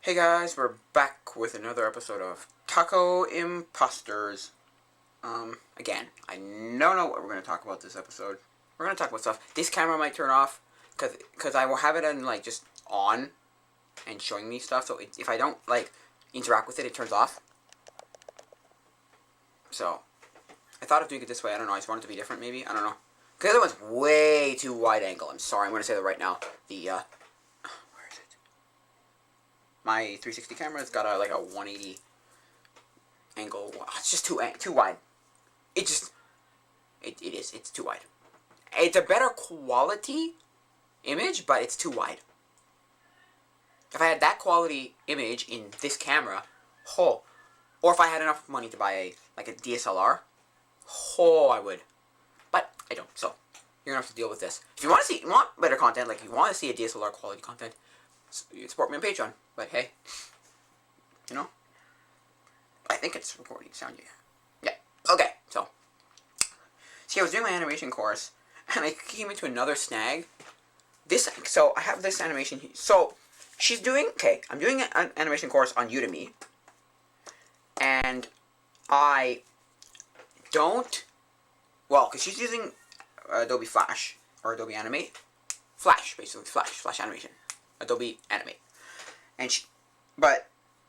Hey guys, we're back with another episode of Tacoimposters. Again, I don't know what we're going to talk about this episode. We're going to talk about stuff. This camera might turn off, because I will have it on, just on, and showing me stuff, so if I don't, interact with it, it turns off. So, I thought of doing it this way, I don't know, I just want it to be different, maybe, I don't know. Because the other one's way too wide angle, I'm sorry, I'm going to say that right now. Where is it? My 360 camera's got a 180 angle. It's just too wide. It's too wide. It's a better quality image, but it's too wide. If I had that quality image in this camera, or if I had enough money to buy a DSLR, I would. But I don't, so you're gonna have to deal with this. If you want better content, you want to see a DSLR quality content, you support me on Patreon. But hey, I think it's recording sound. Yeah. Okay. So I was doing my animation course, and I came into another snag. So I have this animation. So she's doing I'm doing an animation course on Udemy, and I don't. Well, because she's using Adobe Flash or Adobe Animate, Flash basically, Flash animation, Adobe Animate, but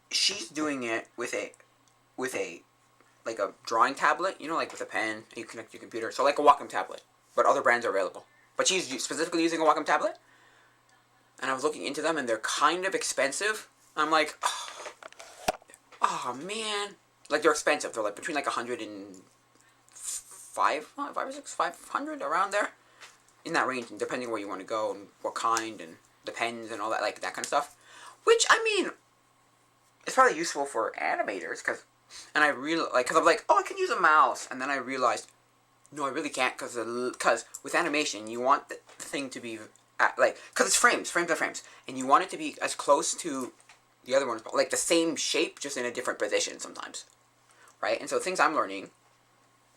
she's doing it with a drawing tablet, with a pen, and you connect to your computer. So like a Wacom tablet, but other brands are available. But she's specifically using a Wacom tablet, and I was looking into them, and they're kind of expensive. I'm like, oh man, they're expensive. They're between 100 and 500 around there, in that range, depending where you want to go and what kind and the pens and all that, that kind of stuff. Which it's probably useful for animators, and I really because I'm I can use a mouse, and then I realized, no, I really can't, because with animation you want the thing to be because it's frames by frames, and you want it to be as close to the other ones, but the same shape, just in a different position sometimes, right? And so things I'm learning,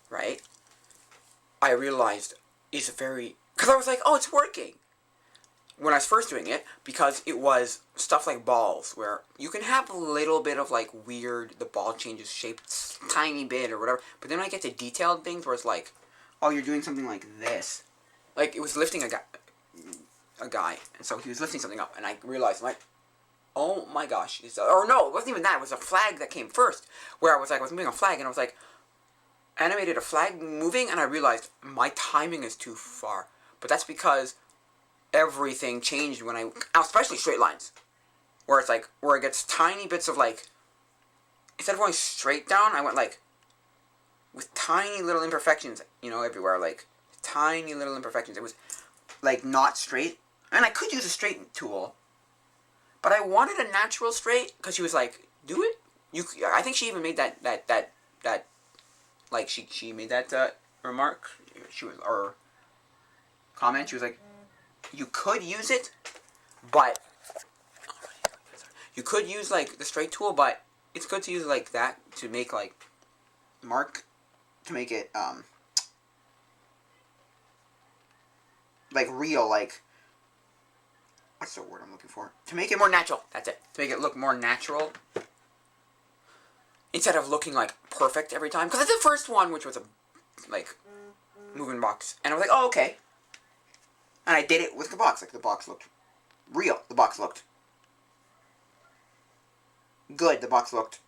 right, I realized is because I was oh, it's working when I was first doing it, because it was stuff like balls, where you can have a little bit of weird, the ball changes shape tiny bit or whatever, but then I get to detailed things where it's oh, you're doing something like this. It was lifting a guy, and so he was lifting something up, and I realized, oh my gosh, or no, it wasn't even that, it was a flag that came first, where I was moving a flag, and I was animated a flag moving, and I realized my timing is too far. But that's because everything changed when especially straight lines, where it's where it gets tiny bits of instead of going straight down, I went with tiny little imperfections, everywhere, tiny little imperfections. It was not straight, and I could use a straight tool, but I wanted a natural straight, because she was do it. I think she even made that she made that remark. Or comment. She was you could use it, but you could use the straight tool, but it's good to use that to make mark, to make it real, what's the word I'm looking for? To make it more natural. That's it. To make it look more natural, instead of looking perfect every time. Because it's the first one, which was a moving box, and I was oh, okay. And I did it with the box. The box looked real. The box looked good. The box looked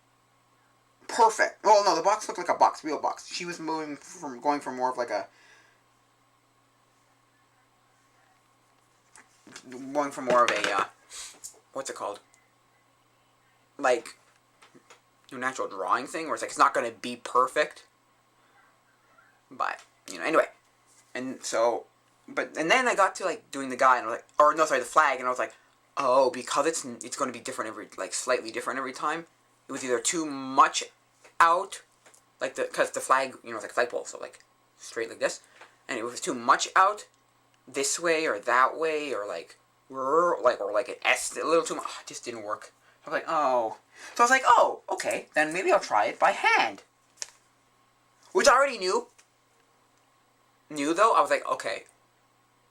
perfect. Well, no, the box looked like a box, real box. She was going from more of what's it called? Natural drawing thing, where it's not going to be perfect. But, anyway. And so, and then I got to doing the guy, and I was the flag, and I was oh, because it's going to be different slightly different every time. It was either too much out, because the flag, it's a flagpole, so straight like this, and it was too much out this way or that way, or an S, a little too much. It just didn't work. I was oh. So I was oh, okay, then maybe I'll try it by hand. Which I already knew though. I was okay.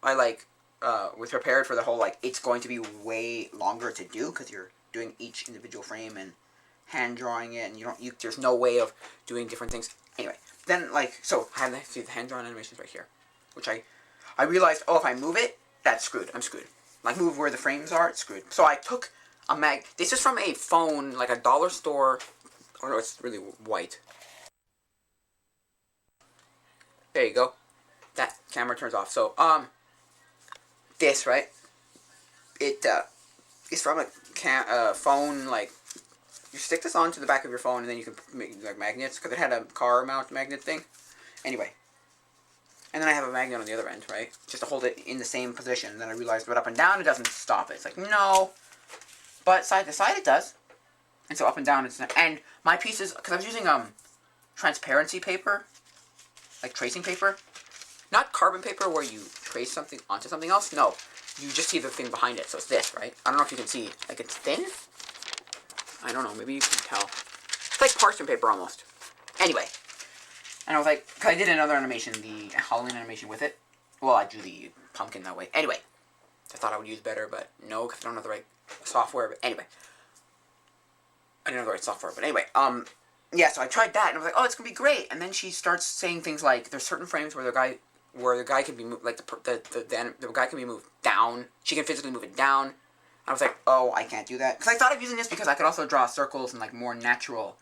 I was prepared for the whole it's going to be way longer to do, because you're doing each individual frame and hand drawing it, and there's no way of doing different things. Anyway, then like, so I have the hand drawn animations right here, which I realized, oh, if I move it, that's screwed. I'm screwed. Like, move where the frames are, it's screwed. So I took a this is from a phone, like a dollar store. Oh no, it's really white. There you go. That camera turns off. So, this, right? It, is from a phone, like, you stick this onto the back of your phone, and then you can make, like, magnets, because it had a car mount magnet thing. Anyway. And then I have a magnet on the other end, right? Just to hold it in the same position. And then I realized, but up and down, it doesn't stop it. It's like, no. But side to side, it does. And so up and down, it's not. And my pieces, because I was using, transparency paper. Like tracing paper. Not carbon paper where you trace something onto something else. No. You just see the thing behind it. So it's this, right? I don't know if you can see. Like, it's thin. I don't know. Maybe you can tell. It's like parchment paper almost. Anyway. And I was like, cause I did another animation, the Halloween animation with it. Well, I drew the pumpkin that way. Anyway, I thought I would use better, but no, because I don't have the right software. But anyway, I didn't have the right software. But anyway, yeah. So I tried that, and I was like, oh, it's gonna be great. And then she starts saying things like, there's certain frames where the guy can be moved, like the guy can be moved down. She can physically move it down. I was like, oh, I can't do that, because I thought of using this because I could also draw circles and like more natural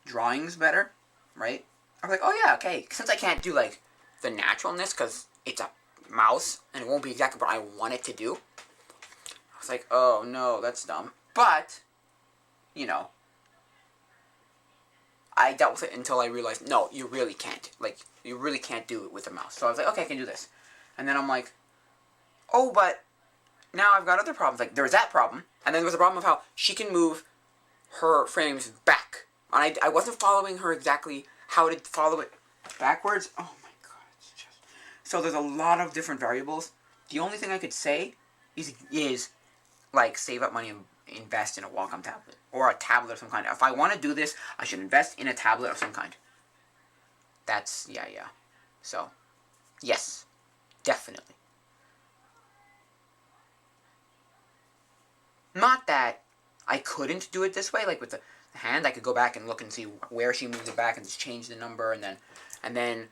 drawings better, right? I was like, oh yeah, okay. Since I can't do, like, the naturalness, because it's a mouse, and it won't be exactly what I want it to do. I was like, oh no, that's dumb. But, you know, I dealt with it until I realized, no, you really can't. Like, you really can't do it with a mouse. So I was like, okay, I can do this. And then I'm like, oh, but now I've got other problems. Like, there was that problem, and then there was a problem of how she can move her frames back. And I wasn't following her exactly how to follow it backwards. Oh my god, it's just... So there's a lot of different variables. The only thing I could say is like, save up money and invest in a Wacom tablet. Or a tablet of some kind. If I want to do this, I should invest in a tablet of some kind. That's, yeah. So, yes. Definitely. Not that I couldn't do it this way, like with the hand. I could go back and look and see where she moved it back and just change the number, and then,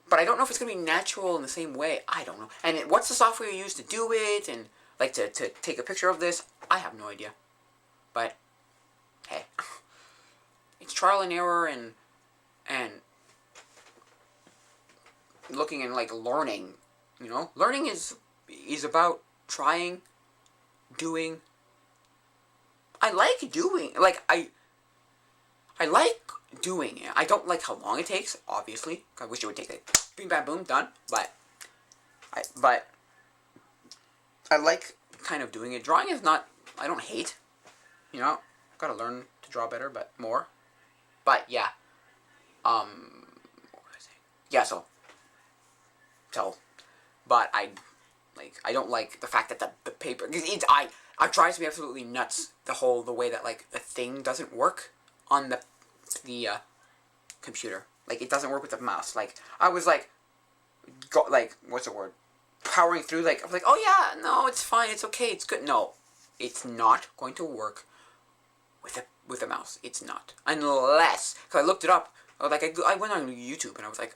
but I don't know if it's going to be natural in the same way. I don't know. And what's the software you use to do it, and like to take a picture of this? I have no idea. But, hey, it's trial and error, and looking and like learning, you know? Learning is about trying, doing. I like doing, like, I like doing it. I don't like how long it takes, obviously. I wish it would take, like, boom, bam, boom, done. But I like kind of doing it. Drawing is not, I don't hate, you know. I've got to learn to draw better, but more. But, yeah. What was I saying? Yeah, so, but I don't like the fact that the paper, it drives me absolutely nuts, the way that, like, the thing doesn't work on the computer. Like, it doesn't work with the mouse. Like, I was, like, what's the word? Powering through, like, I was like, oh yeah, no, it's fine, it's okay, it's good. No, it's not going to work with a mouse. It's not. Unless, because I looked it up, I went on YouTube, and I was like,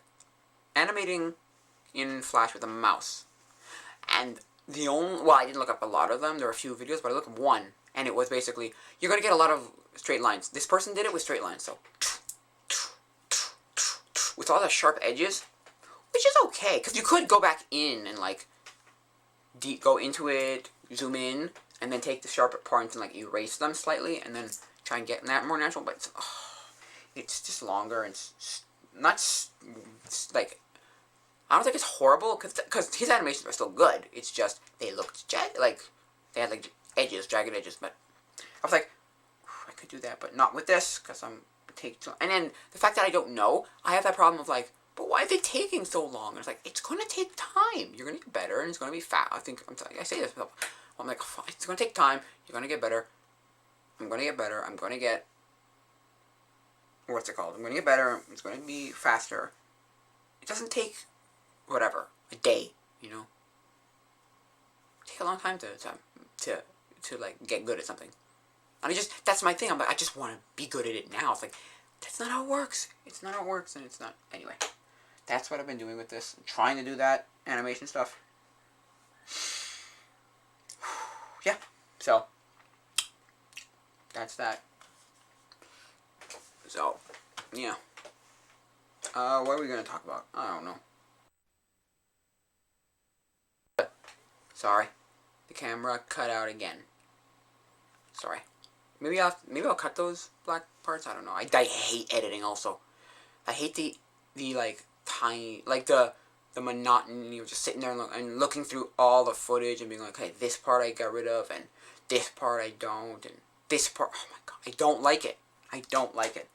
animating in Flash with a mouse. And I didn't look up a lot of them. There were a few videos, but I looked up one, and it was basically, you're going to get a lot of straight lines. This person did it with straight lines, so, with all the sharp edges, which is okay, because you could go back in and, like, go into it, zoom in, and then take the sharp parts and, like, erase them slightly, and then try and get that more natural, but it's just longer, and it's not, like, I don't think it's horrible, because his animations are still good. It's just, they looked like, they had, like, jagged edges, but I was like, I could do that, but not with this, because and then, the fact that I don't know, I have that problem of, like, but why are they taking so long? And it's like, it's going to take time. You're going to get better, and it's going to be fast. I say this, I'm like, it's going to take time. You're going to get better. I'm going to get better. I'm going to get, what's it called? I'm going to get better. It's going to be faster. It doesn't take, whatever, a day, you know? It takes a long time to like, get good at something. And that's my thing. I'm like, I just want to be good at it now. It's like, that's not how it works. It's not how it works, and it's not. Anyway, that's what I've been doing with this. I'm trying to do that animation stuff. Yeah, so that's that. So, yeah. What are we going to talk about? I don't know. Sorry. The camera cut out again. Sorry. Maybe I'll cut those black parts. I don't know. I hate editing also. I hate the like tiny, like the monotony of just sitting there and looking through all the footage and being like, hey, this part I got rid of and this part I don't, and this part, oh my god, I don't like it. I don't like it.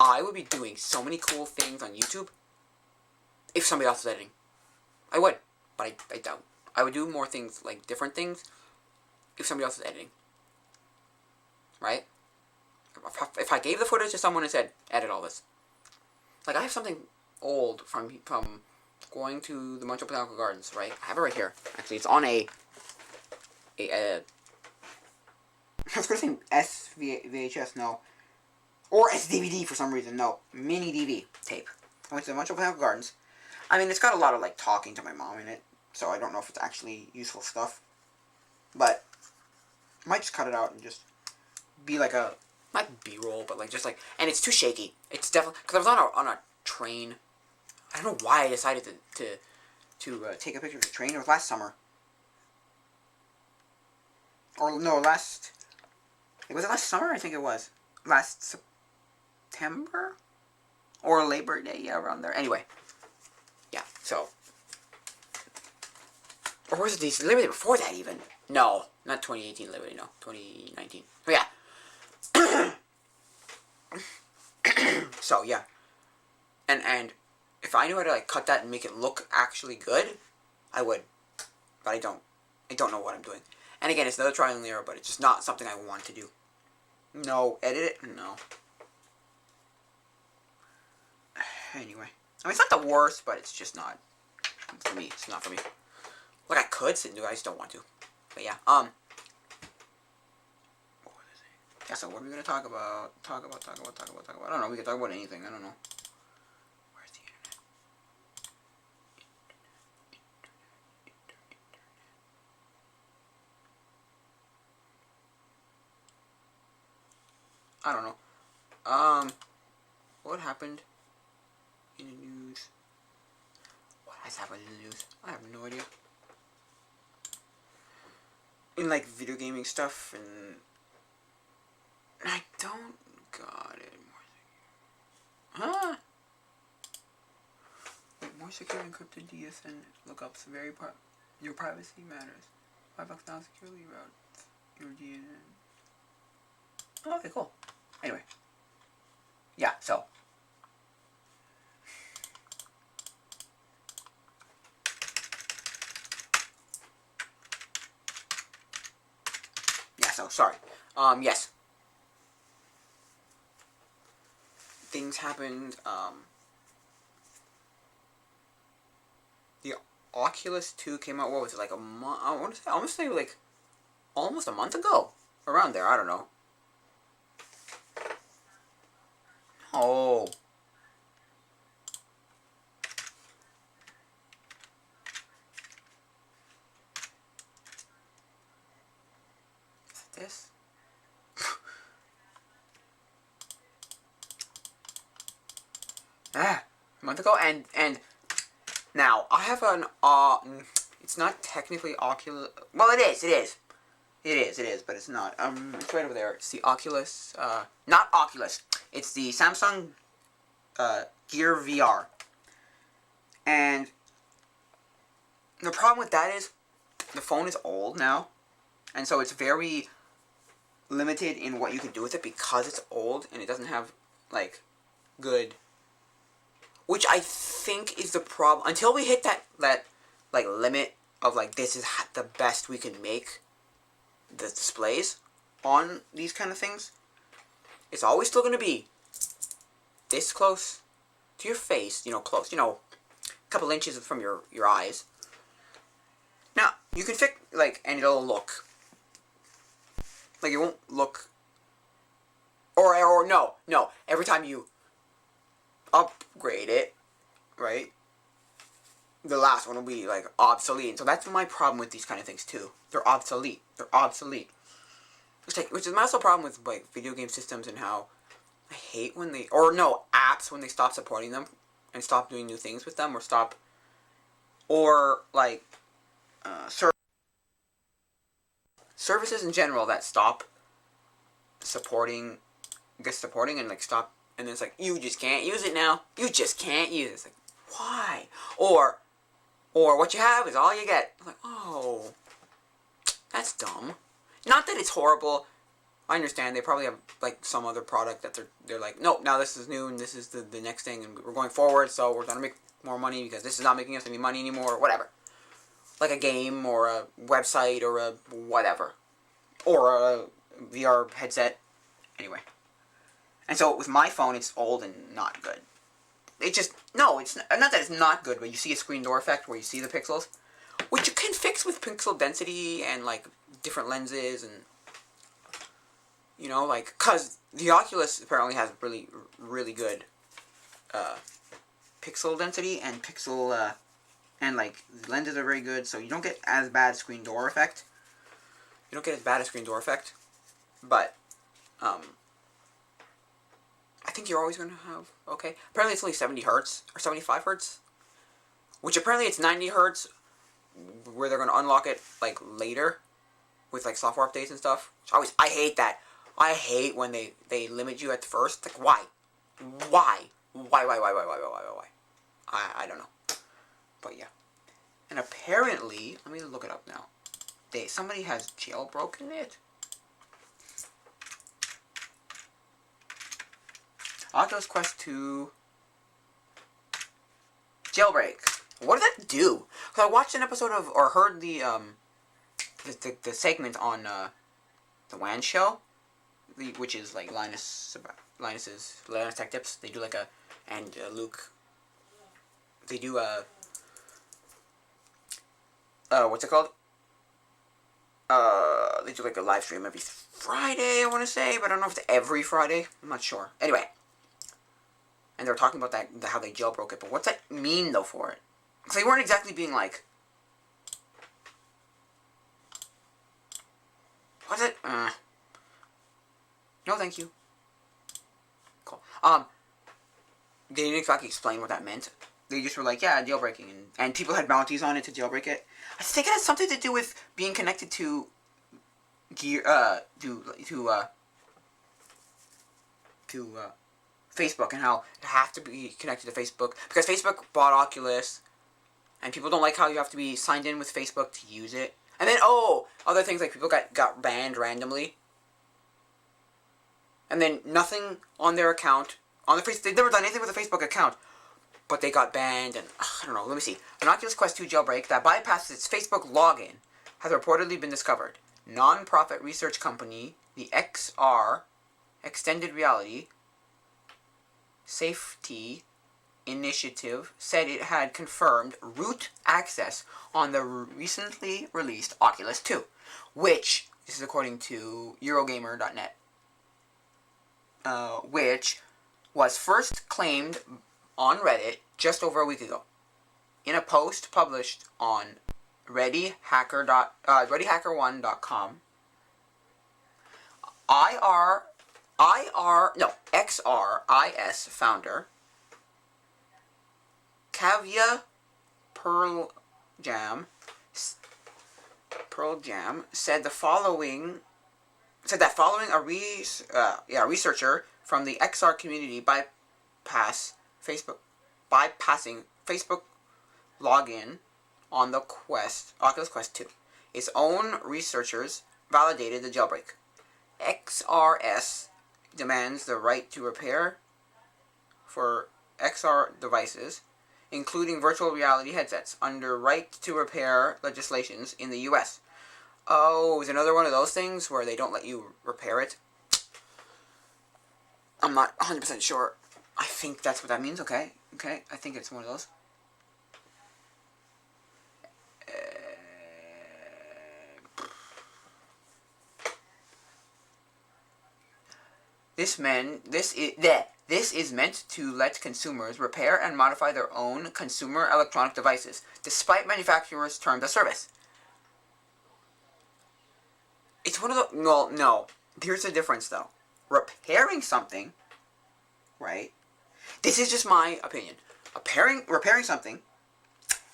I would be doing so many cool things on YouTube if somebody else was editing. I would, but I don't. I would do more things, like different things, if somebody else was editing. Right? If I gave the footage to someone and said, edit all this. Like, I have something old from going to the Montreal Botanical Gardens, right? I have it right here. Actually, it's on I was going to say SVHS, no. Or SDVD for some reason, no. Mini DV tape. I went to the Montreal Botanical Gardens. I mean, it's got a lot of, like, talking to my mom in it, so I don't know if it's actually useful stuff. But I might just cut it out and just be like a, not B-roll, but like just like, and it's too shaky. It's definitely, because I was on a train. I don't know why I decided to take a picture of the train. It was last summer. Or no, was it last summer? I think it was. Last September? Or Labor Day, yeah, around there. Anyway. Yeah, so. Or was it the Labor Day before that even? No, not 2018 Labor Day, no. 2019. Oh, yeah. So, yeah. And if I knew how to, like, cut that and make it look actually good, I would. But I don't. I don't know what I'm doing. And again, it's another trial and error, but it's just not something I want to do. No. Edit it? No. Anyway. I mean, it's not the worst, but it's just not. For me, it's not for me. Like, I could sit and do it, I just don't want to. But yeah, yeah, so what are we gonna talk about? Talk about. I don't know, we can talk about anything, I don't know. Where's the internet? I don't know. What happened in the news? What has happened in the news? I have no idea. In, like, video gaming stuff, and I don't got it. Huh? Wait, more secure encrypted DSN lookups. Your privacy matters. 5 bucks now securely routes your DNN. Oh, okay, cool. Anyway. Yeah, so. Yeah, so, sorry. Yes. Things happened, the Oculus 2 came out, what was it, like a month, I want to say like, almost a month ago, around there, I don't know. Oh. Is it this? A month ago, and now I have an it's not technically Oculus. Well, it is, but it's not. It's right over there. It's the Oculus. Not Oculus. It's the Samsung Gear VR. And the problem with that is the phone is old now, and so it's very limited in what you can do with it because it's old and it doesn't have like good. Which I think is the problem. Until we hit that like limit of like this is the best we can make the displays on these kind of things, it's always still going to be this close to your face, close, a couple inches from your eyes. Now, you can fix, like, and it'll look Like, it won't look... Or no. Every time you upgrade it, right, the last one will be, like, obsolete. And so that's my problem with these kind of things, too. They're obsolete. Which is my also problem with, like, video game systems and how I hate when they... Or, no, apps, when they stop supporting them and stop doing new things with them, or stop... Or, like, services in general that stop supporting and, like, stop, and then it's like, you just can't use it now. You just can't use it. It's like, why? Or what you have is all you get. I'm like, oh, that's dumb. Not that it's horrible. I understand they probably have, like, some other product that they're like, nope, now this is new and this is the next thing and we're going forward, so we're going to make more money because this is not making us any money anymore, or whatever. Like a game or a website or a whatever. Or a VR headset. Anyway. And so with my phone, it's old and not good. It's not that it's not good, but you see a screen door effect where you see the pixels, which you can fix with pixel density and, like, different lenses and, you know, like, cause the Oculus apparently has really, really good pixel density and and, like, the lenses are very good, so you don't get as bad screen door effect. You don't get as bad a screen door effect, but I think you're always going to have, okay. Apparently it's only 70 hertz, or 75 hertz, which apparently it's 90 hertz, where they're going to unlock it, like, later, with, like, software updates and stuff. I hate that. I hate when they limit you at first. Like, why? Why? I don't know. But, yeah. And apparently, let me look it up now. Somebody has jailbroken it. Oculus Quest 2 jailbreak. What does that do? Because I watched an episode of, or heard the segment on the WAN show, which is like Linus Tech Tips. They do like and Luke. They do what's it called? They do like a live stream every Friday, I want to say, but I don't know if it's every Friday. I'm not sure. Anyway. And they're talking about how they jailbroke it, but what's that mean, though, for it? Because they weren't exactly being like... What's it? No, thank you. Cool. They didn't exactly explain what that meant. They just were like, yeah, jailbreaking, and people had bounties on it to jailbreak it. I think it has something to do with being connected to Facebook, and how it has to be connected to Facebook because Facebook bought Oculus, and people don't like how you have to be signed in with Facebook to use it. And then other things like people got banned randomly, and then nothing on their account on the Facebook. They've never done anything with a Facebook account, but they got banned. And I don't know. Let me see. An Oculus Quest 2 jailbreak that bypasses its Facebook login has reportedly been discovered. Non-profit research company the XR Extended Reality Safety Initiative said it had confirmed root access on the recently released Oculus 2, which, this is according to Eurogamer.net, which was first claimed on Reddit just over a week ago. In a post published on ReadyHacker1.com, XRIS founder Kavya Pearljam said that following a researcher from the XR community bypassing Facebook login on the Oculus Quest 2. Its own researchers validated the jailbreak. XRS demands the right to repair for XR devices, including virtual reality headsets, under right to repair legislations in the US. Oh, is another one of those things where they don't let you repair it? I'm not 100% sure. I think that's what that means. Okay, I think it's one of those. This is meant to let consumers repair and modify their own consumer electronic devices, despite manufacturers' terms of service. It's one of the... Well, no. Here's the difference, though. Repairing something, right? This is just my opinion. Repairing something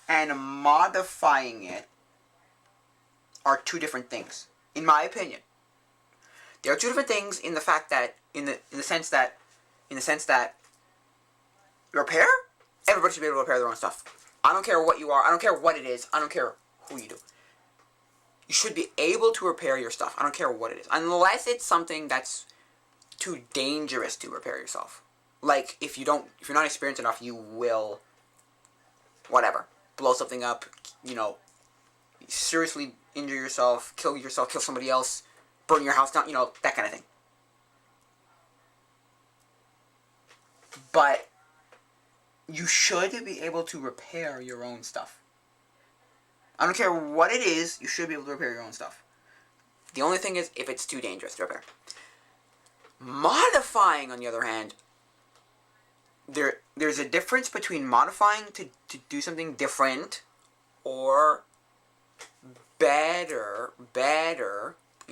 and modifying it are two different things, in my opinion. There are two different things in the fact that, in the sense that repair, everybody should be able to repair their own stuff. I don't care what you are. I don't care what it is. I don't care who you do. You should be able to repair your stuff. I don't care what it is, unless it's something that's too dangerous to repair yourself. Like if you're not experienced enough, you will, whatever, blow something up. Seriously injure yourself, kill somebody else, burn your house down. That kind of thing. But you should be able to repair your own stuff. I don't care what it is, you should be able to repair your own stuff. The only thing is if it's too dangerous to repair. Modifying, on the other hand, there's a difference between modifying to do something different or better.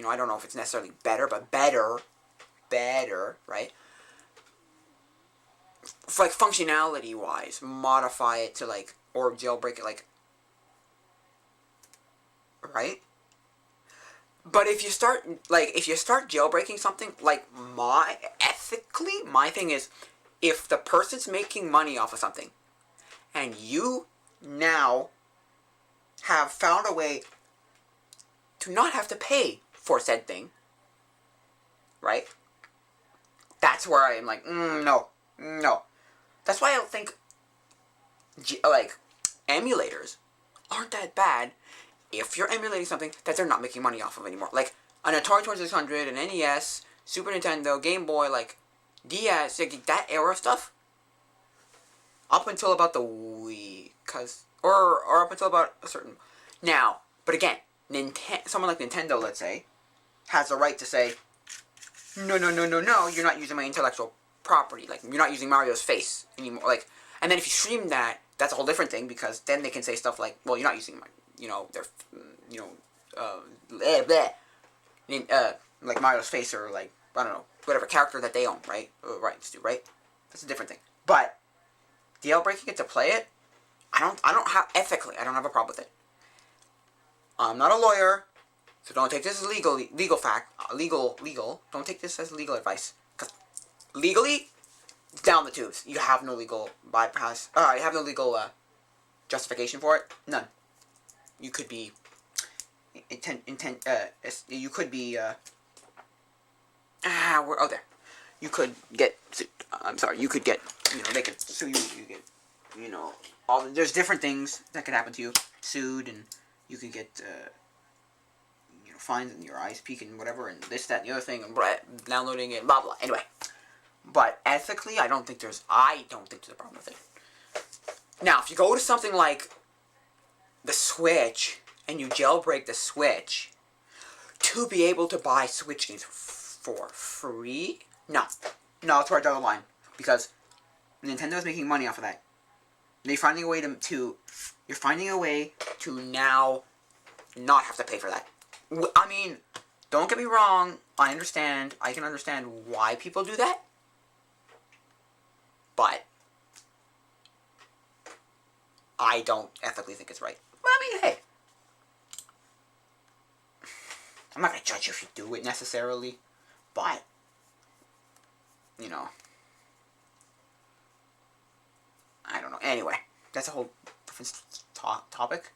I don't know if it's necessarily better, but better, right? For, like, functionality-wise, modify it to, like, or jailbreak it, like, right? But if you start jailbreaking something, like, my thing is, if the person's making money off of something, and you now have found a way to not have to pay for said thing, right? That's where I am like, no. That's why I don't think, emulators aren't that bad if you're emulating something that they're not making money off of anymore. Like, an Atari 2600, an NES, Super Nintendo, Game Boy, DS, that era stuff, up until about the Wii, or up until about a certain... Now, but again, someone like Nintendo, let's say, has the right to say, no, you're not using my intellectual property. Like, you're not using Mario's face anymore. Like, and then if you stream that, that's a whole different thing, because then they can say stuff like, well, you're not using my, like Mario's face, or like, I don't know, whatever character that they own, right? Rights to, right? That's a different thing. But jailbreaking it to play it, ethically, I don't have a problem with it. I'm not a lawyer, so don't take this as legal. Don't take this as legal advice, because legally, it's down the tubes. You have no legal bypass. You have no legal justification for it. None. You could be You could be there. You could get sued. I'm sorry. You could get. They could sue you. You get. There's different things that could happen to you. Sued, and you could get. Fines, and your eyes peak, and whatever, and this, that, and the other thing, and downloading it, blah blah. Anyway, but ethically, I don't think there's a problem with it. Now, if you go to something like the Switch and you jailbreak the Switch to be able to buy Switch games for free, no, it's where I draw the line, because Nintendo's making money off of that. You're finding a way to now not have to pay for that. I mean, don't get me wrong, I can understand why people do that, but I don't ethically think it's right. But I mean, hey, I'm not going to judge you if you do it necessarily, but, I don't know. Anyway, that's a whole different topic.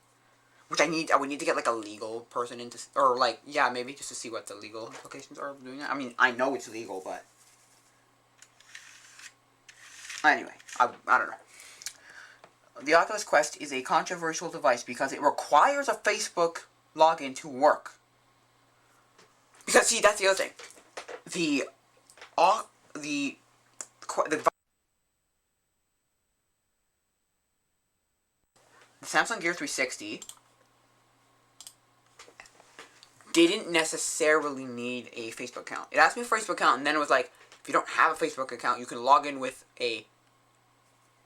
Which I would need to get, like, a legal person into, or, like, yeah, maybe just to see what the legal implications are of doing that. I mean, I know it's legal, but, anyway, I don't know. The Oculus Quest is a controversial device because it requires a Facebook login to work. Because, see, that's the other thing. The Samsung Gear 360 didn't necessarily need a Facebook account. It asked me for a Facebook account, and then it was like, If you don't have a Facebook account, you can log in with a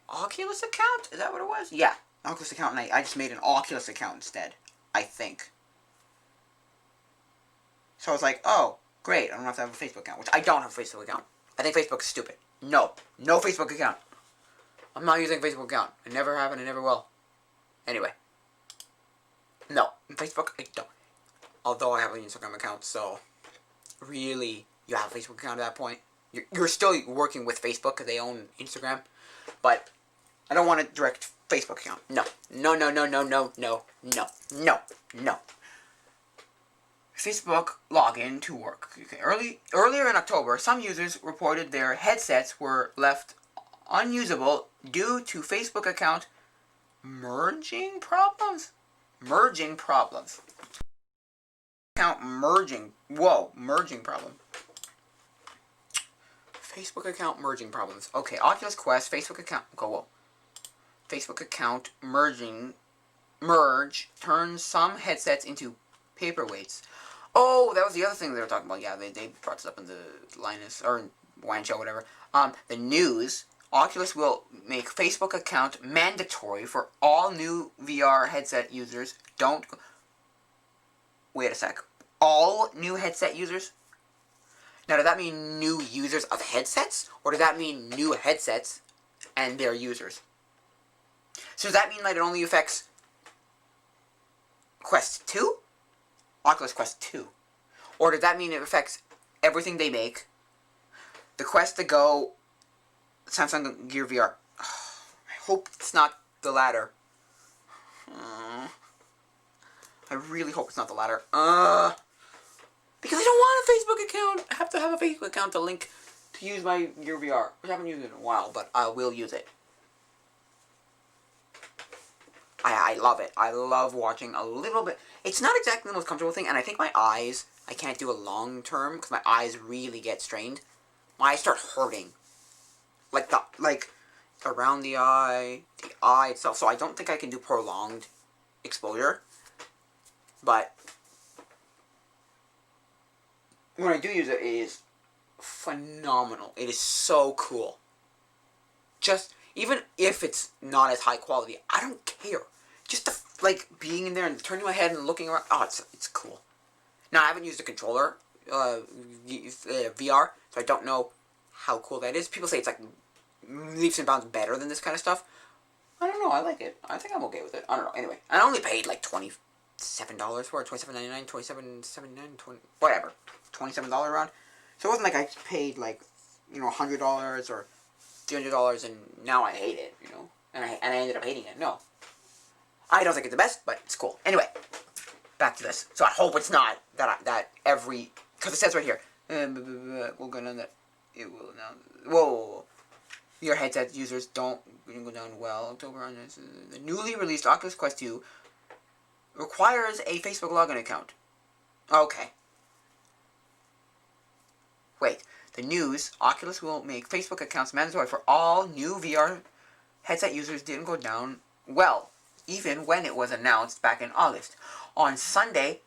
Oculus account? Is that what it was? Yeah, Oculus account, and I just made an Oculus account instead, I think. So I was like, oh, great, I don't have to have a Facebook account, which I don't have a Facebook account. I think Facebook's stupid. No Facebook account. I'm not using a Facebook account. I never have and I never will. Anyway. No, Facebook, I don't. Although I have an Instagram account, so really, you have a Facebook account at that point. You're still working with Facebook because they own Instagram, but I don't want a direct Facebook account. No. Facebook login to work. Okay. Earlier in October, some users reported their headsets were left unusable due to Facebook account merging problems. Account merging. Whoa, merging problem. Facebook account merging problems. Okay, Oculus Quest, Facebook account. Facebook account merge turns some headsets into paperweights. Oh, that was the other thing they were talking about. Yeah, they brought this up in the Linus or Wine Show, whatever. The news. Oculus will make Facebook account mandatory for all new VR headset users. Wait a sec. All new headset users? Now, does that mean new users of headsets? Or does that mean new headsets and their users? So does that mean it only affects Quest 2? Oculus Quest 2? Or does that mean it affects everything they make? The Quest to Go, Samsung Gear VR. I hope it's not the latter. I really hope it's not the latter. Because I don't want a Facebook account. I have to have a Facebook account to link to use my Gear VR. Which I haven't used it in a while, but I will use it. I love it. I love watching a little bit. It's not exactly the most comfortable thing, and I think my eyes, I can't do a long term because my eyes really get strained. My eyes start hurting. Like around the eye itself. So I don't think I can do prolonged exposure. But when I do use it, it is phenomenal. It is so cool. Just, even if it's not as high quality, I don't care. Just being in there and turning my head and looking around, it's cool. Now, I haven't used a controller, VR, so I don't know how cool that is. People say it's leaps and bounds better than this kind of stuff. I don't know, I like it. I think I'm okay with it. I don't know, anyway. I only paid $27 for it, $27.99, $27.79, whatever. $27 around. So it wasn't like I paid $100 or $300 and now I hate it, and I ended up hating it. No. I don't think it's the best, but it's cool. Anyway, back to this. So I hope it's not that every, because it says right here, we'll go down that, it will now, whoa, your headset users don't go down well. October on this, the newly released Oculus Quest 2 requires a Facebook login account. Okay. Wait. The news, Oculus will make Facebook accounts mandatory for all new VR headset users didn't go down well, even when it was announced back in August. On Sunday,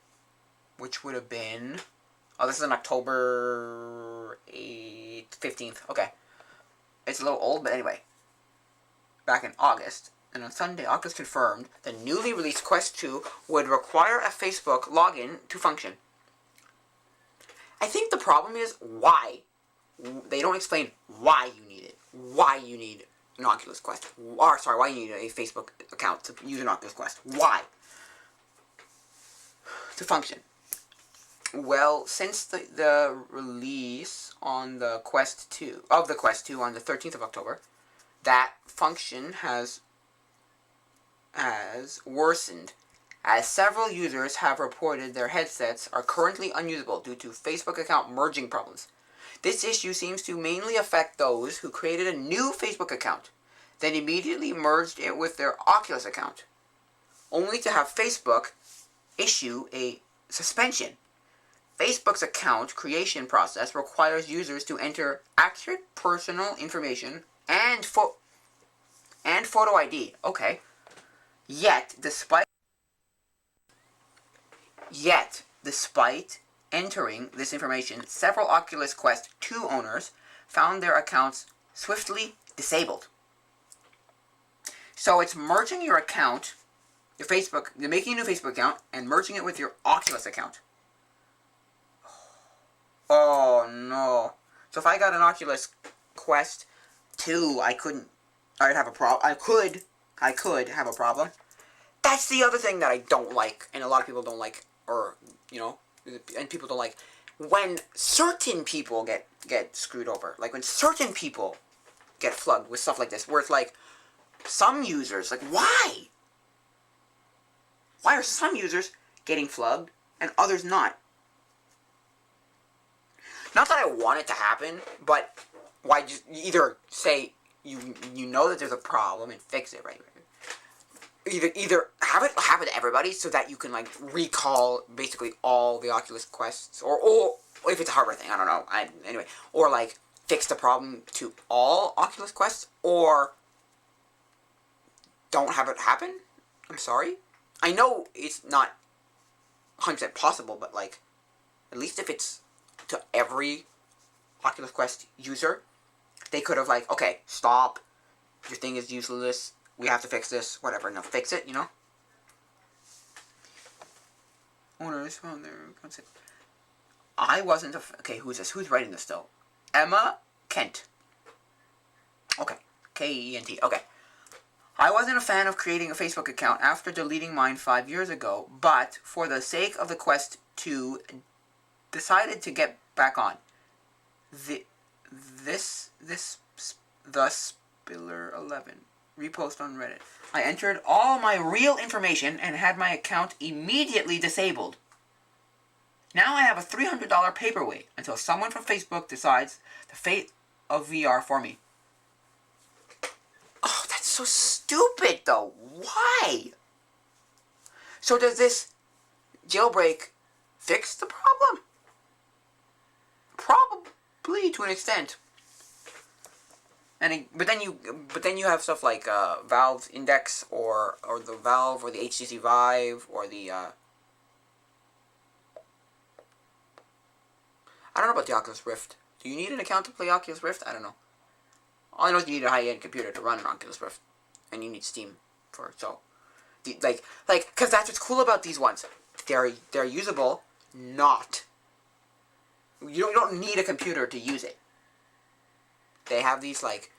which would have been, this is on October 15th. Okay. It's a little old, but anyway. Back in August, and on Sunday, Oculus confirmed the newly released Quest 2 would require a Facebook login to function. I think the problem is why. They don't explain why you need it. Why you need an Oculus Quest. Why you need a Facebook account to use an Oculus Quest. Why? To function. Well, since the release on the Quest 2, on the 13th of October, that function has worsened, as several users have reported their headsets are currently unusable due to Facebook account merging problems. This issue seems to mainly affect those who created a new Facebook account, then immediately merged it with their Oculus account, only to have Facebook issue a suspension. Facebook's account creation process requires users to enter accurate personal information and photo ID. Okay. Yet, despite entering this information, several Oculus Quest 2 owners found their accounts swiftly disabled. So it's merging your account, your Facebook, you're making a new Facebook account and merging it with your Oculus account. Oh no. So if I got an Oculus Quest 2, I'd have a problem. I could have a problem. That's the other thing that I don't like, and a lot of people don't like, or, and people don't like, when certain people get screwed over. Like, when certain people get flooded with stuff like this, where it's like, some users, like, why? Why are some users getting flooded and others not? Not that I want it to happen, but why just either say you know that there's a problem and fix it, right? Either have it happen to everybody so that you can, like, recall basically all the Oculus Quests, or if it's a hardware thing, I don't know. Anyway, or, like, fix the problem to all Oculus Quests, or don't have it happen. I'm sorry. I know it's not 100% possible, but, like, at least if it's to every Oculus Quest user, they could have, like, okay, stop, your thing is useless, we have to fix this, whatever, no, fix it, Owners found their concept. I wasn't okay, who's this? Who's writing this still? Emma Kent. Okay, Kent, okay. I wasn't a fan of creating a Facebook account after deleting mine 5 years ago, but for the sake of the Quest 2, decided to get back on. The Spiller 11 repost on Reddit. I entered all my real information and had my account immediately disabled. Now I have a $300 paperweight until someone from Facebook decides the fate of VR for me. Oh, that's so stupid, though. Why? So does this jailbreak fix the problem? Probably to an extent. But then you have stuff like Valve's Index, or the Valve, or the HTC Vive, or the I don't know about the Oculus Rift. Do you need an account to play Oculus Rift? I don't know. All I know is you need a high-end computer to run an Oculus Rift, and you need Steam for it. So, because that's what's cool about these ones. They're usable. Not. You don't need a computer to use it. They have these, like,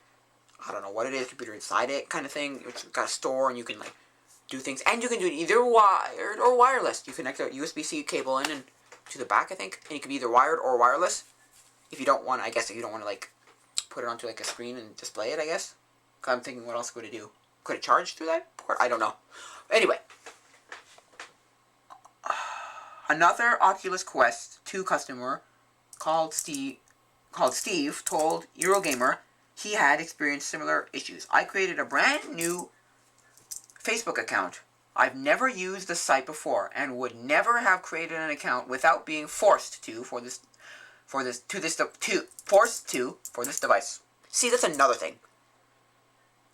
I don't know what it is, computer inside it kind of thing. It's got a store, and you can, like, do things. And you can do it either wired or wireless. You connect a USB-C cable in and to the back, I think. And it can be either wired or wireless. If you don't want, I guess, if you don't want to, like, put it onto, like, a screen and display it, I guess. I'm thinking, what else would it do? Could it charge through that port? I don't know. Anyway. Another Oculus Quest 2 customer called Steve told Eurogamer he had experienced similar issues. I created a brand new Facebook account. I've never used the site before and would never have created an account without being forced to for this device. See, that's another thing.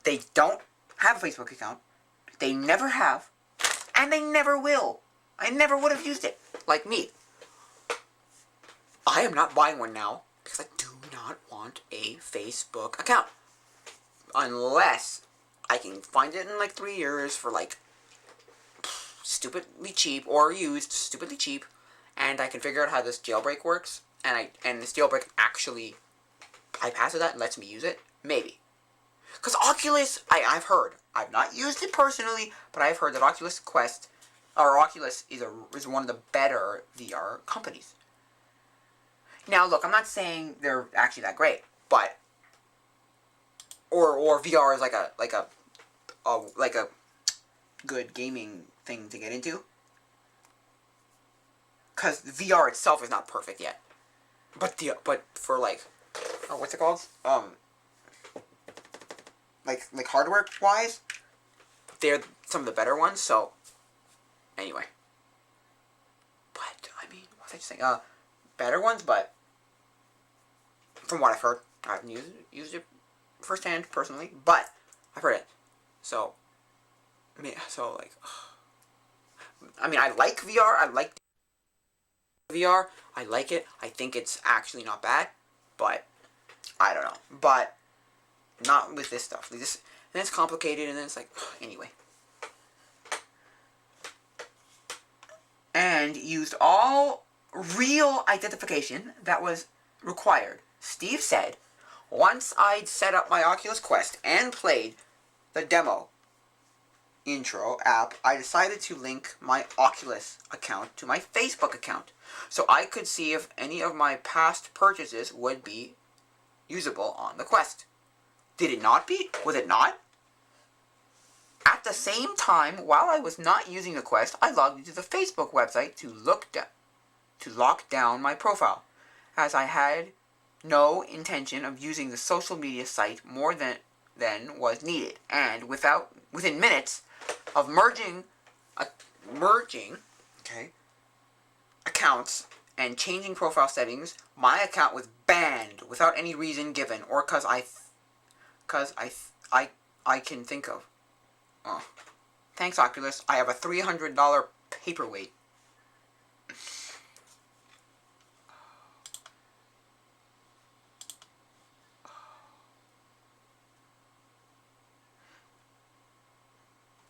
They don't have a Facebook account. They never have, and they never will. I never would have used it, like me. I am not buying one now because I do not want a Facebook account. Unless I can find it in like 3 years for like stupidly cheap, or used stupidly cheap, and I can figure out how this jailbreak works, and this jailbreak actually bypasses that and lets me use it. Maybe. Because Oculus, I've heard. I've not used it personally, but I've heard that Oculus is one of the better VR companies. Now, look, I'm not saying they're actually that great, but or VR is like a good gaming thing to get into, because VR itself is not perfect yet. But for like, what's it called? Like hardware wise, they're some of the better ones. So anyway, but I mean, what was I just saying? Better ones, but from what I've heard, I haven't used it firsthand personally, but I've heard it. So I mean, I like VR. I like VR. I like it. I think it's actually not bad, but I don't know. But not with this stuff. This, and it's complicated, and then it's like, anyway. And used all real identification that was required. Steve said, once I'd set up my Oculus Quest and played the demo intro app, I decided to link my Oculus account to my Facebook account so I could see if any of my past purchases would be usable on the Quest. Did it not be? Was it not? At the same time, while I was not using the Quest, I logged into the Facebook website to lock down my profile, as I had no intention of using the social media site more than was needed. And within minutes of merging accounts and changing profile settings, my account was banned without any reason given or cause I can think of. Oh. Thanks, Oculus. I have a $300 paperweight.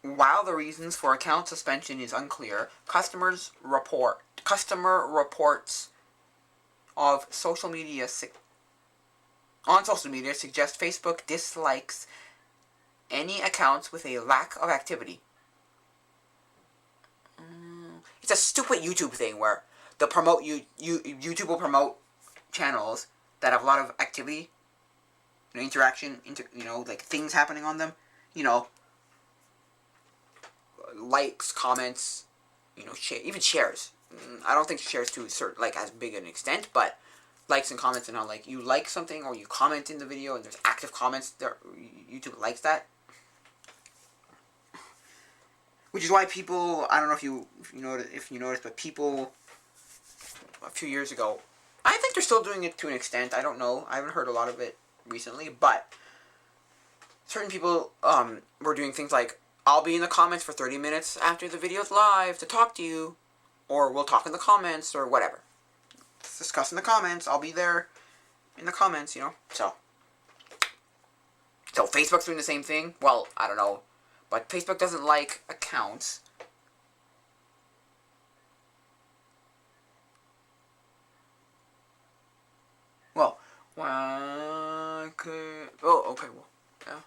While the reasons for account suspension is unclear, customer reports of social media suggest Facebook dislikes any accounts with a lack of activity. It's a stupid YouTube thing where YouTube will promote channels that have a lot of activity, interaction, like things happening on them, likes, comments, even shares. I don't think shares to as big an extent, but likes and comments and how you like something or you comment in the video and there's active comments there, YouTube likes that. Which is why people, I don't know if you noticed, but people a few years ago, I think they're still doing it to an extent. I don't know. I haven't heard a lot of it recently, but certain people were doing things like, I'll be in the comments for 30 minutes after the video's live to talk to you, or we'll talk in the comments, or whatever. Let's discuss in the comments. I'll be there in the comments, So Facebook's doing the same thing. Well, I don't know. But Facebook doesn't like accounts. Well, okay, well, yeah.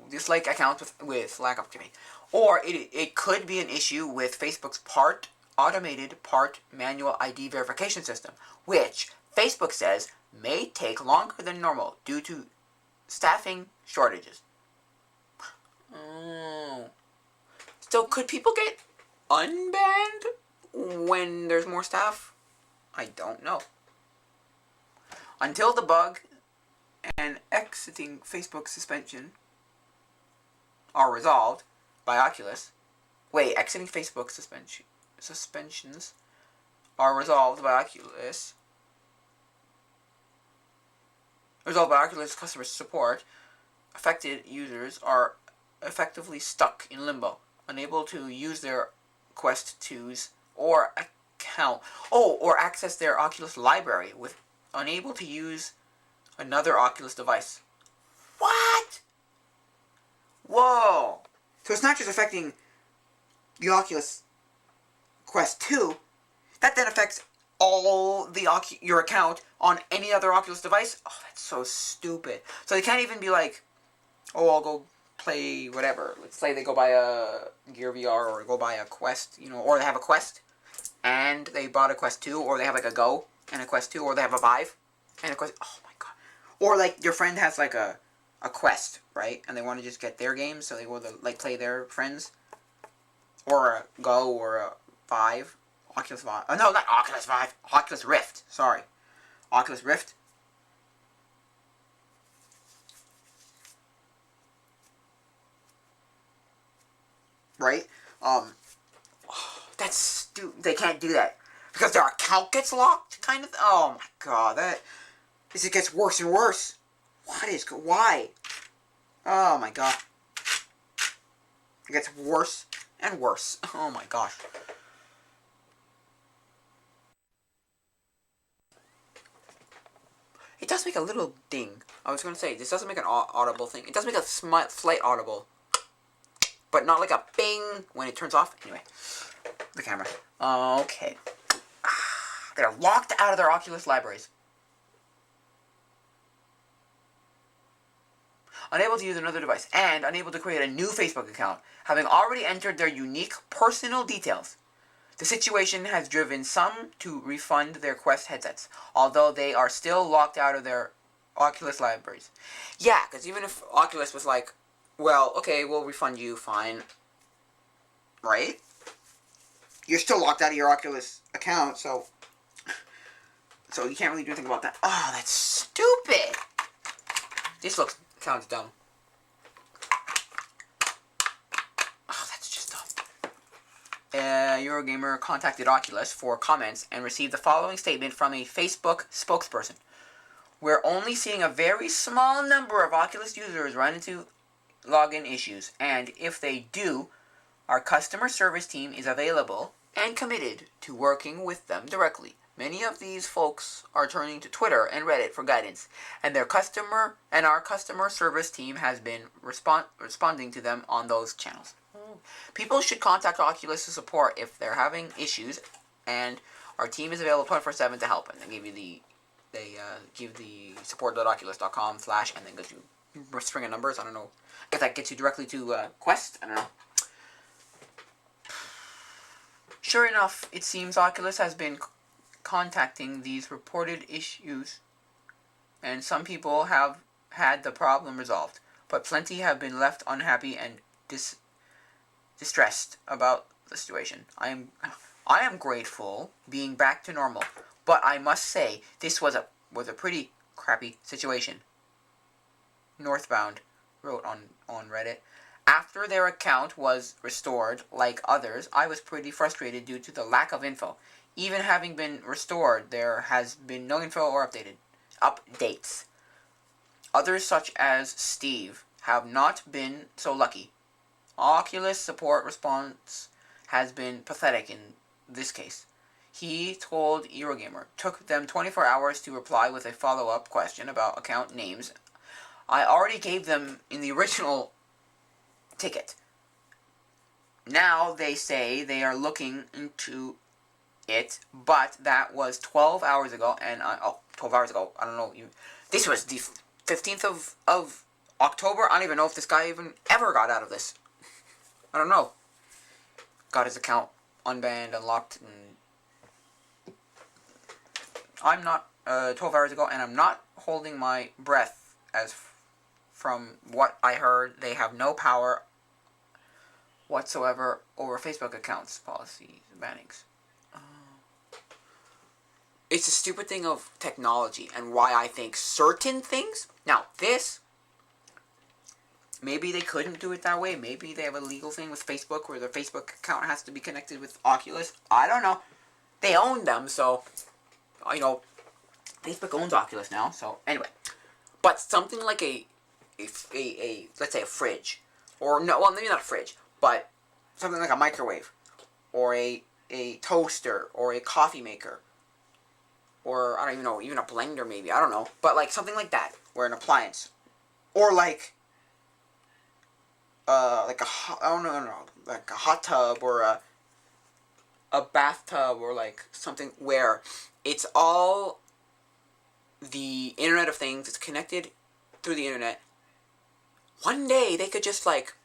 Dislike accounts with lack of activity. Or it could be an issue with Facebook's part automated, part manual ID verification system, which Facebook says may take longer than normal due to staffing shortages. So could people get unbanned when there's more staff? I don't know. Until the bug and exiting Facebook suspension are resolved by Oculus. Exiting Facebook suspensions are resolved by Oculus. Resolved by Oculus customer support. Affected users are effectively stuck in limbo, unable to use their Quest 2s or account, or access their Oculus library, with unable to use another Oculus device. What? Whoa! So it's not just affecting the Oculus Quest 2, that then affects all your account on any other Oculus device? Oh, that's so stupid. So they can't even be like, I'll go play whatever. Let's say they go buy a Gear VR or go buy a Quest, or they have a Quest and they bought a Quest 2, or they have a Go and a Quest 2, or they have a Vive and a Quest. Oh my god. Or your friend has a Quest, right? And they want to just get their games, so they go to play their friends. Or a Go or a Vive. Oculus Vive. Oh no, not Oculus Vive. Oculus Rift. Sorry. Oculus Rift. Right? That's stupid. They can't do that. Because their account gets locked, kind of. Oh my god, this gets worse and worse. Why? Oh my god. It gets worse and worse. Oh my gosh. It does make a little ding. I was going to say, this doesn't make an audible thing. It does make a slight audible, but not like a bing when it turns off. Anyway, the camera. Okay. They're locked out of their Oculus libraries. Unable to use another device, and unable to create a new Facebook account, having already entered their unique personal details. The situation has driven some to refund their Quest headsets, although they are still locked out of their Oculus libraries. Yeah, because even if Oculus was like, well, okay, we'll refund you, fine. Right? You're still locked out of your Oculus account, so you can't really do anything about that. Oh, that's stupid! This sounds dumb. Oh, that's just dumb. Eurogamer contacted Oculus for comments and received the following statement from a Facebook spokesperson. We're only seeing a very small number of Oculus users run into login issues, and if they do, our customer service team is available and committed to working with them directly. Many of these folks are turning to Twitter and Reddit for guidance, and our customer service team has been responding to them on those channels. People should contact Oculus to support if they're having issues, and our team is available 24/7 to help. And they give the support.oculus.com/ and then gives you a string of numbers. I don't know if that gets you directly to Quest. I don't know. Sure enough, it seems Oculus has been contacting these reported issues, and some people have had the problem resolved, but plenty have been left unhappy and distressed about the situation. I am grateful being back to normal, but I must say this was a pretty crappy situation. Northbound wrote on Reddit. After their account was restored, like others, I was pretty frustrated due to the lack of info. Even having been restored, there has been no info or updates. Others, such as Steve, have not been so lucky. Oculus support response has been pathetic in this case. He told Eurogamer, took them 24 hours to reply with a follow-up question about account names. I already gave them in the original ticket. Now they say they are looking into it, but that was 12 hours ago, and 12 hours ago, I don't know, this was the 15th of October. I don't even know if this guy even ever got out of this. I don't know. Got his account unbanned, unlocked, and I'm not, 12 hours ago, and I'm not holding my breath, as from what I heard, they have no power whatsoever over Facebook accounts, policies, bannings. It's a stupid thing of technology, and why I think certain things... Now, this... Maybe they couldn't do it that way. Maybe they have a legal thing with Facebook where their Facebook account has to be connected with Oculus. I don't know. They own them, so... Facebook owns Oculus now, so... Anyway. But something like a let's say a fridge. Or, no, well, maybe not a fridge. But something like a microwave. Or a toaster. Or a coffee maker. Or, I don't even know, even a blender maybe, I don't know. But, like, something like that, where an appliance. Or, like a hot tub, or a bathtub, or, like, something where it's all the Internet of Things, it's connected through the Internet. One day, they could just, like,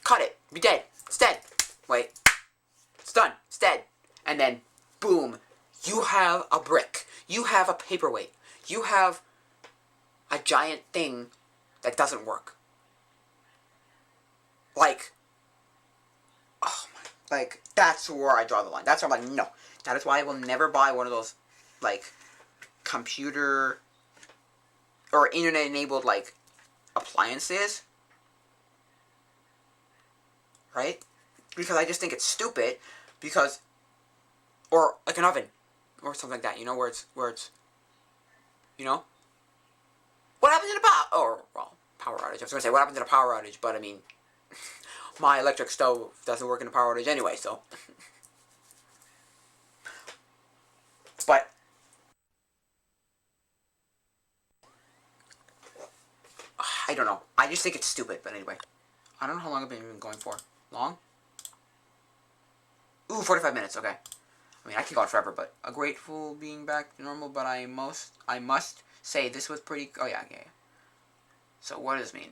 cut it, be dead, it's dead. Wait, it's done, it's dead. And then, boom. You have a brick. You have a paperweight. You have a giant thing that doesn't work. Like, oh my, like, that's where I draw the line. That's where I'm like, no. That is why I will never buy one of those, like, computer or internet-enabled, like, appliances. Right? Because I just think it's stupid. Because, or like an oven. Or something like that, where it's, what happens in a power outage? I was going to say, what happens in a power outage, but I mean, my electric stove doesn't work in a power outage anyway, so. But, I don't know. I just think it's stupid. But anyway, I don't know how long I've been going for. Long? Ooh, 45 minutes. Okay. I mean, I could go on forever, but a grateful being back to normal. But I must say this was pretty. Oh yeah. So what does this mean?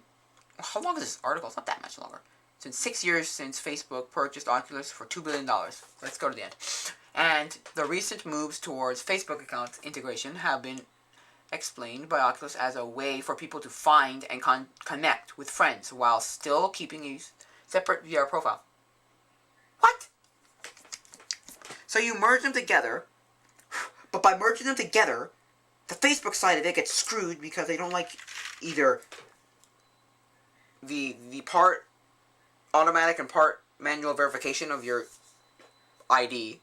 How long is this article? It's not that much longer. It's been 6 years since Facebook purchased Oculus for $2 billion. Let's go to the end. And the recent moves towards Facebook account integration have been explained by Oculus as a way for people to find and connect with friends while still keeping a separate VR profile. What? So you merge them together, but by merging them together, the Facebook side of it gets screwed because they don't like either the part automatic and part manual verification of your ID,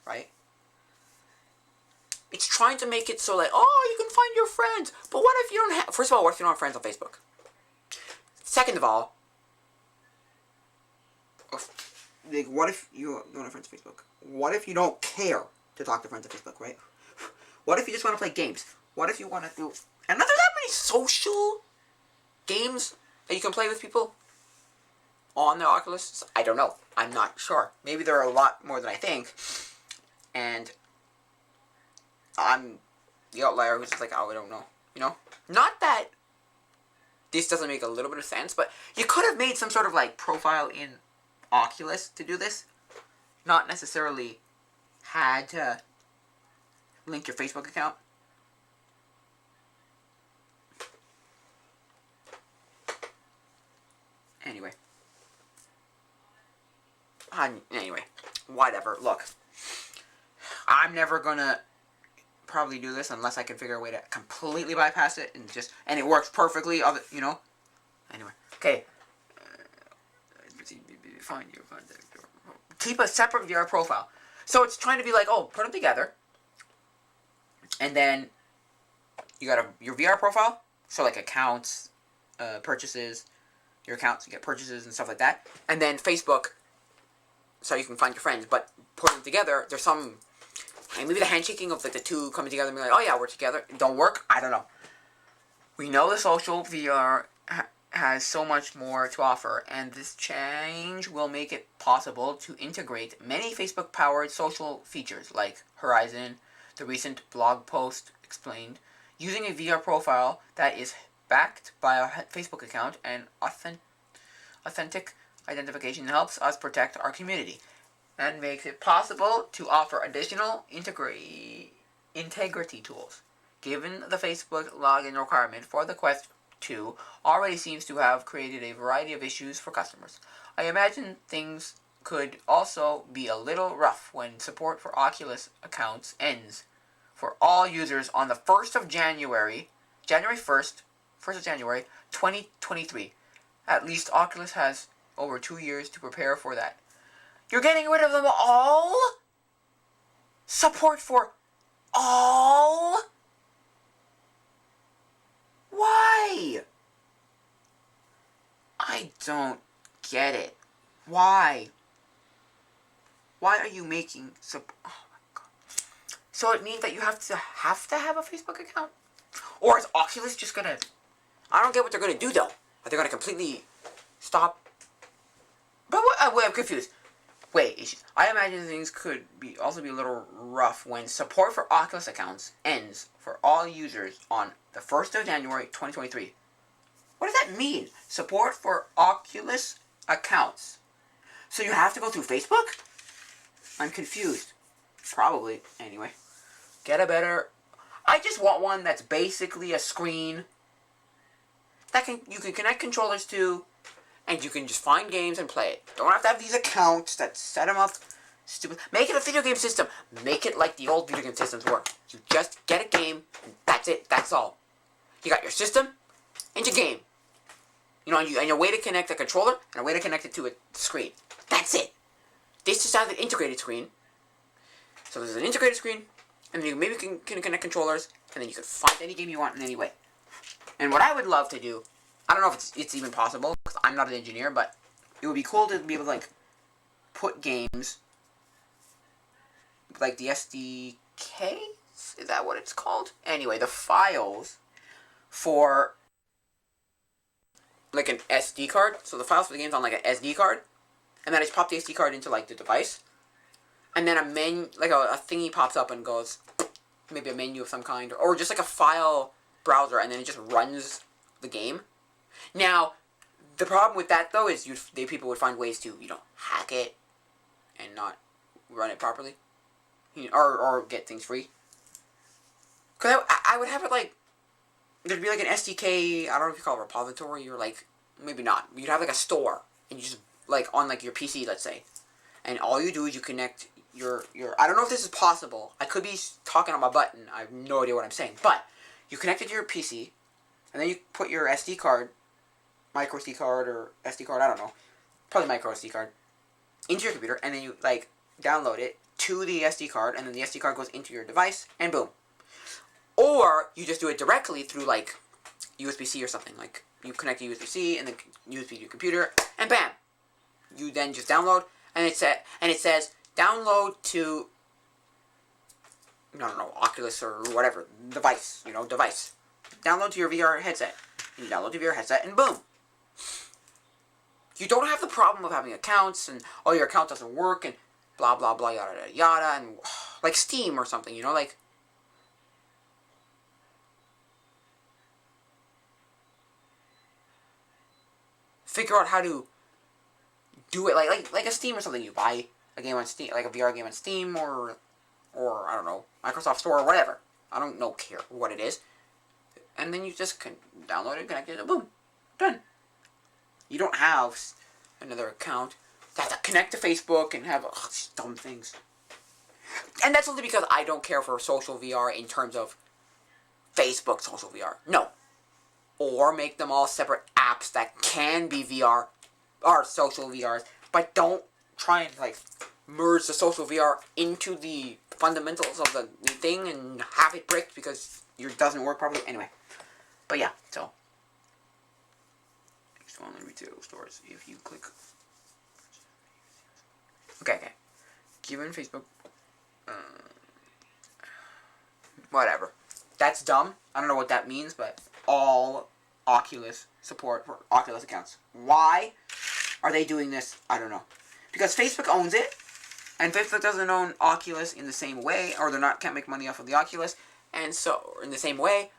right? It's trying to make it so like, oh, you can find your friends. But what if you don't have... First of all, what if you don't have friends on Facebook? Second of all, like, what if you don't have friends on Facebook? What if you don't care to talk to friends on Facebook, right? What if you just want to play games? What if you want to do... And not there's that many social games that you can play with people on the Oculus. I don't know. I'm not sure. Maybe there are a lot more than I think. And I'm the outlier who's just like, oh, I don't know. You know? Not that this doesn't make a little bit of sense, but you could have made some sort of like profile in Oculus to do this. Not necessarily had to link your Facebook account. Anyway, whatever. Look, I'm never gonna probably do this unless I can figure a way to completely bypass it and it works perfectly. You know. Anyway, okay. Find your contact. Keep a separate VR profile. So it's trying to be like, oh, put them together, and then you got your VR profile. So like accounts, purchases, your accounts, you get purchases and stuff like that, and then Facebook, so you can find your friends. But put them together, there's some, maybe the handshaking of like the two coming together and being like, oh yeah, we're together. It don't work. I don't know. We know the social VR has so much more to offer, and this change will make it possible to integrate many Facebook-powered social features like Horizon. The recent blog post explained, using a VR profile that is backed by a Facebook account and authentic identification helps us protect our community and makes it possible to offer additional integrity tools. Given the Facebook login requirement for the Quest 2 already seems to have created a variety of issues for customers, I imagine things could also be a little rough when support for Oculus accounts ends for all users on the 1st of January 2023. At least Oculus has over 2 years to prepare for that. You're getting rid of them all? Support for all? Why? I don't get it. Why? Why are you making oh my god. So it means that you have to have a Facebook account? Or is Oculus just gonna... I don't get what they're gonna do though. Are they gonna completely stop? But what? Wait, I'm confused. Wait, I imagine things could also be a little rough when support for Oculus accounts ends for all users on the 1st of January 2023. What does that mean? Support for Oculus accounts. So you have to go through Facebook? I'm confused. Probably. Anyway. Get a better... I just want one that's basically a screen that you can connect controllers to, and you can just find games and play it. Don't have to have these accounts that set them up. Stupid. Make it a video game system. Make it like the old video game systems were. You just get a game, and that's it. That's all. You got your system and your game. You know, and a way to connect a controller and a way to connect it to a screen. That's it. This just has an integrated screen. So there's an integrated screen, and then you maybe can connect controllers, and then you can find any game you want in any way. And what I would love to do, I don't know if it's even possible, because I'm not an engineer, but it would be cool to be able to, like, put games, like the SDK? Is that what it's called? Anyway, the files for like an SD card. So the files for the game's on like an SD card, and then I just pop the SD card into like the device, and then a menu, like a thingy pops up and goes, maybe a menu of some kind, or just like a file browser, and then it just runs the game. Now, the problem with that though is people would find ways to hack it and not run it properly, or get things free. Cause I would have it like there'd be like an SDK. I don't know if you call it a repository or like maybe not. You'd have like a store and you just like on like your PC, let's say, and all you do is you connect your. I don't know if this is possible. I could be talking on my button. I have no idea what I'm saying, but you connect it to your PC, and then you put your SD card, micro SD card or SD card. I don't know, probably micro SD card, into your computer, and then you like download it to the SD card, and then the SD card goes into your device, and boom. Or you just do it directly through like USB-C or something. Like you connect to USB-C and then USB to your computer, and bam, you then just download, and it says download to I don't know, Oculus or whatever device, device. Download to your VR headset. You download to your headset, and boom. You don't have the problem of having accounts and your account doesn't work and blah blah blah yada yada yada and like Steam or something, like. Figure out how to do it like a Steam or something. You buy a game on Steam, like a VR game on Steam or I don't know, Microsoft Store or whatever. I don't care what it is. And then you just can download it, connect it, and boom, done. You don't have another account. You have to connect to Facebook and have these dumb things. And that's only because I don't care for social VR in terms of Facebook social VR. No. Or make them all separate apps that can be VR or social VRs, but don't try and like merge the social VR into the fundamentals of the thing and have it bricked because it doesn't work properly. Anyway, but yeah, so online retail stores. If you click, okay, given Facebook, whatever. That's dumb. I don't know what that means, but all Oculus support for Oculus accounts. Why are they doing this? I don't know. Because Facebook owns it, and Facebook doesn't own Oculus in the same way, or can't make money off of the Oculus, and so in the same way,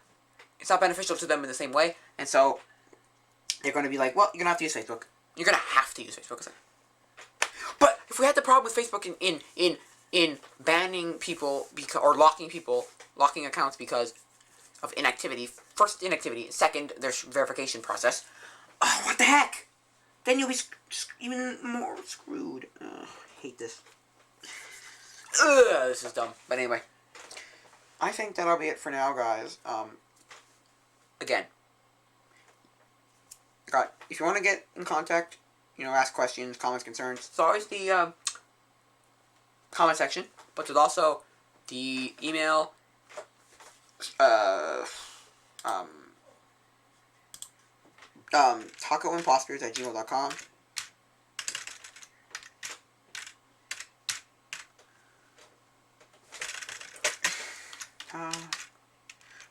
it's not beneficial to them in the same way, and so they're going to be like, well, you're going to have to use Facebook. You're going to have to use Facebook. But if we had the problem with Facebook in banning people or locking accounts because of inactivity. First, inactivity. Second, their verification process. Oh, what the heck? Then you'll be even more screwed. I hate this. This is dumb. But anyway, I think that'll be it for now, guys. Again, if you want to get in contact, ask questions, comments, concerns, it's always the comment section, but there's also the email, Tacoimposters@gmail.com.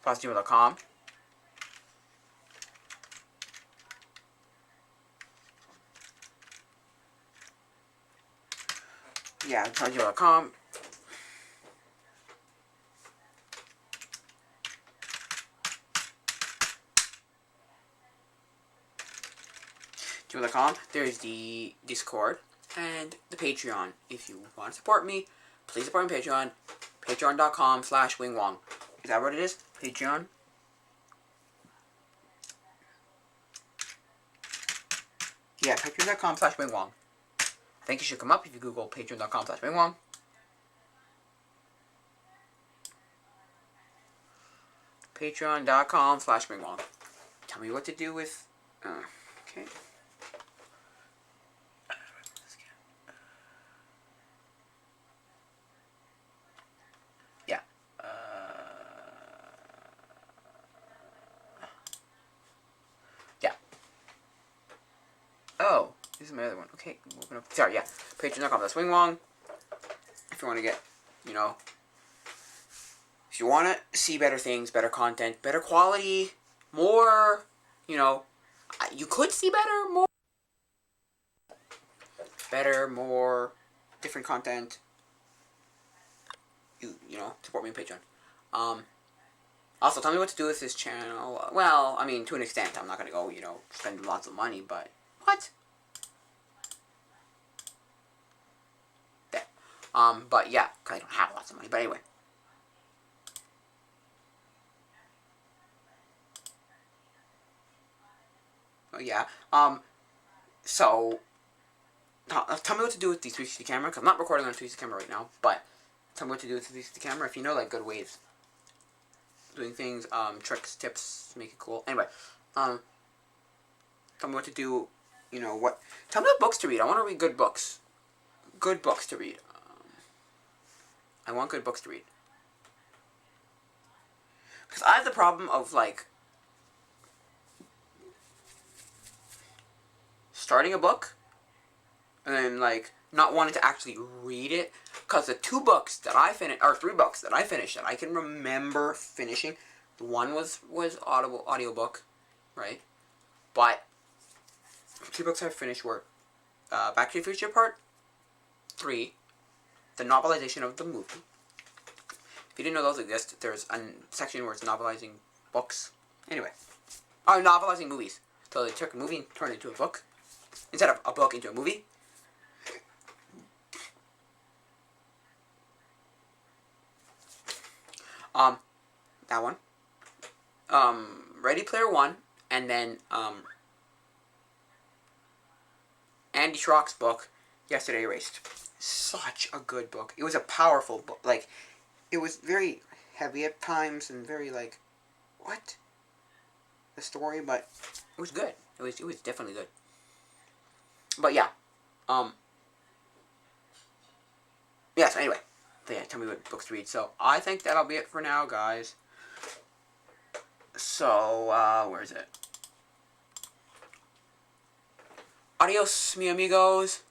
gmail.com. Yeah, gmail.com. gmail.com. There's the Discord and the Patreon. If you want to support me, please support me on Patreon. Patreon.com/wingwong. Is that what it is? Patreon? Yeah, patreon.com/wingwong. I think you should come up if you Google patreon.com/wingwong. Patreon.com/wingwong. Tell me what to do with... okay. Yeah. Yeah. Oh, this is my other one. Okay, open up. Sorry, yeah. Patreon.com/wingwong. If you want to get, if you want to see better things, better content, better quality, more, You could see better, more different content. You know, support me on Patreon. Also, tell me what to do with this channel. Well, I mean, to an extent. I'm not gonna go, you know, spend lots of money, but what? There. But yeah, cause I don't have lots of money. But anyway. Oh yeah. So tell me what to do with the 360 camera, because I'm not recording on a 360 camera right now, but tell me what to do with the 360 camera if you know, like, good ways doing things, tricks, tips, make it cool. Anyway, tell me what to do, you know, tell me what books to read. I want to read good books. Good books to read. I want good books to read. Because I have the problem of, like, starting a book, and then, like, not wanting to actually read it. Because the 3 books that I finished that I can remember finishing, one was audiobook, right? But 2 books I finished were Back to the Future Part 3, the novelization of the movie. If you didn't know those exist, there's a section where it's novelizing books. Anyway. Oh, novelizing movies. So they took a movie and turned it into a book. Instead of a book into a movie. That one. Ready Player One, and then, Andy Schrock's book, Yesterday Erased. Such a good book. It was a powerful book. Like, it was very heavy at times and very, like, what? The story, but it was good. It was definitely good. But yeah. Yeah, so anyway. So yeah, tell me what books to read. So I think that'll be it for now, guys. So, where is it? Adios, mi amigos.